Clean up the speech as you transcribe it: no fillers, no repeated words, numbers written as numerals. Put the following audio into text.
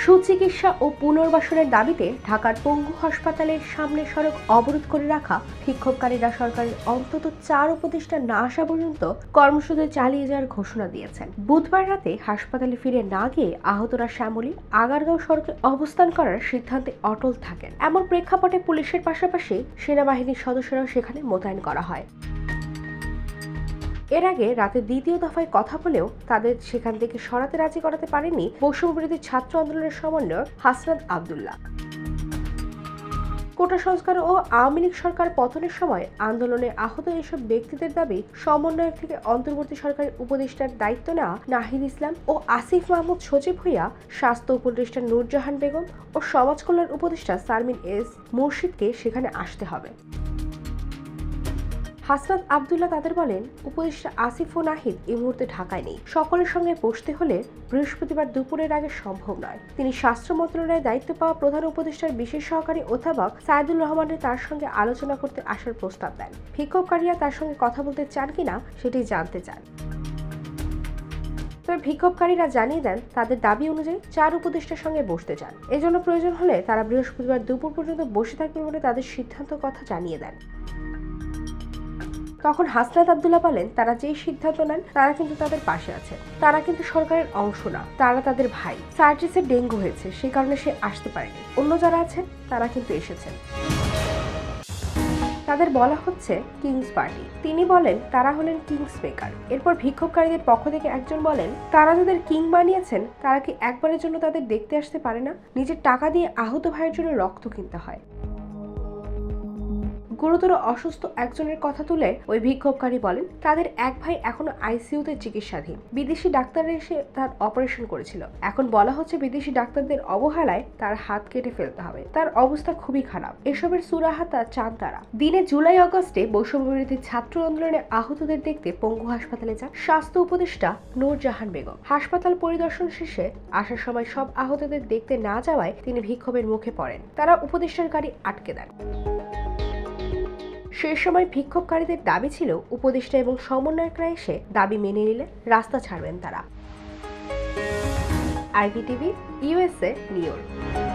সুচিকিৎসা ও পুনর্বাসনের দাবিতে ঢাকার পঙ্গু হাসপাতালের সামনে সড়ক অবরোধ করে রাখা বিক্ষোভকারীরা সরকারের অন্তত 4 উপদেষ্টা না আসা পর্যন্ত কর্মসূচি চালিয়ে যাওয়ার ঘোষণা দিয়েছেন। বুধবার রাতে হাসপাতালে ফিরে না গিয়ে আহতরা শ্যামলী আগারগাঁও সড়কে অবস্থান করার সিদ্ধান্তে অটল থাকেন। এমন প্রেক্ষাপটে পুলিশের পাশাপাশি সেনাবাহিনীর সদস্যরাও সেখানে মোতায়েন করা হয়। এর আগে রাতে দ্বিতীয় দফায় কথা বলেও তাদের সেখান থেকে সরাতে রাজি করাতে পারেনি বৈষম্যবিরোধী ছাত্র আন্দোলনের সমন্বয়ক হাসনাত আব্দুল্লাহ। কোটা সংস্কার ও আওয়ামী লীগ সরকার পতনের সময় আন্দোলনে আহত এসব ব্যক্তিদের দাবি সমন্বয়ক থেকে অন্তর্বর্তী সরকারের উপদেষ্টার দায়িত্ব নেওয়া নাহিদ ইসলাম ও আসিফ মাহমুদ সচিব হইয়া স্বাস্থ্য উপদেষ্টা নূরজাহান বেগম ও সমাজ কল্যাণ উপদেষ্টা সারমিন এস মুর্শিদকে সেখানে আসতে হবে। হাসনাত আব্দুল্লাহ তাদের বলেন, উপদেষ্টা আসিফ ও নাহিদ এই মুহূর্তে ঢাকায় নেই। সকলের সঙ্গে বসতে হলে বৃহস্পতিবার দুপুরের আগে সম্ভব নয়। তিনি স্বাস্থ্য মন্ত্রণালয়ের দায়িত্ব পাওয়া প্রধান উপদেষ্টার বিশেষ সহকারী অধ্যাপক সাইদুর রহমানের তার সঙ্গে আলোচনা করতে আসার প্রস্তাব দেন। বিক্ষোভকারীরা তার সঙ্গে কথা বলতে চান কিনা সেটি জানতে চান। তবে বিক্ষোভকারীরা জানিয়ে দেন তাদের দাবি অনুযায়ী 4 উপদেষ্টার সঙ্গে বসতে চান। এজন্য প্রয়োজন হলে তারা বৃহস্পতিবার দুপুর পর্যন্ত বসে থাকবে বলে তাদের সিদ্ধান্ত কথা জানিয়ে দেন। তখন হাসনাত আব্দুল্লাহ বলেন, তারা যেই সিদ্ধান্ত নেন তারা কিন্তু তাদের পাশে আছে। তারা কিন্তু সরকারের অংশ না, তারা তাদের ভাই। সার্জিসের ডেঙ্গু হয়েছে, সেই কারণে সে আসতে পারেনি। অন্য যারা আছেন তারা কিন্তু এসেছেন। তাদের বলা হচ্ছে কিংস পার্টি। তিনি বলেন তারা হলেন কিংস মেকার। এরপর বিক্ষোভকারীদের পক্ষ থেকে একজন বলেন, তারা যাদের কিং বানিয়েছেন তারা কি একবারের জন্য তাদের দেখতে আসতে পারে না? নিজের টাকা দিয়ে আহত ভাইয়ের জন্য রক্ত কিনতে হয়। গুরুতর অসুস্থ একজনের কথা তুলে ওই বিক্ষোভকারী বলেন, তাদের এক ভাই এখনো আইসিইউতে চিকিৎসাধীন। বিদেশি ডাক্তাররা এসে তার অপারেশন করেছিল। এখন বলা হচ্ছে বিদেশি ডাক্তারদের অবহেলায় তার হাত কেটে ফেলতে হবে। তার অবস্থা খুবই খারাপ। এসবের সুরাহা চান তারা। দিনে জুলাই আগস্টে বৈষম্যবিরোধী ছাত্র আন্দোলনে আহতদের দেখতে পঙ্গু হাসপাতালে যান স্বাস্থ্য উপদেষ্টা নূরজাহান বেগম। হাসপাতাল পরিদর্শন শেষে আসার সময় সব আহতদের দেখতে না যাওয়ায় তিনি বিক্ষোভের মুখে পড়েন। তারা উপদেষ্টার গাড়ি আটকে দেন। সেই সময় বিক্ষোভকারীদের দাবি ছিল উপদেষ্টা এবং সমন্বয়করা এসে দাবি মেনে নিলে রাস্তা ছাড়বেন তারা। IBTV USA new York.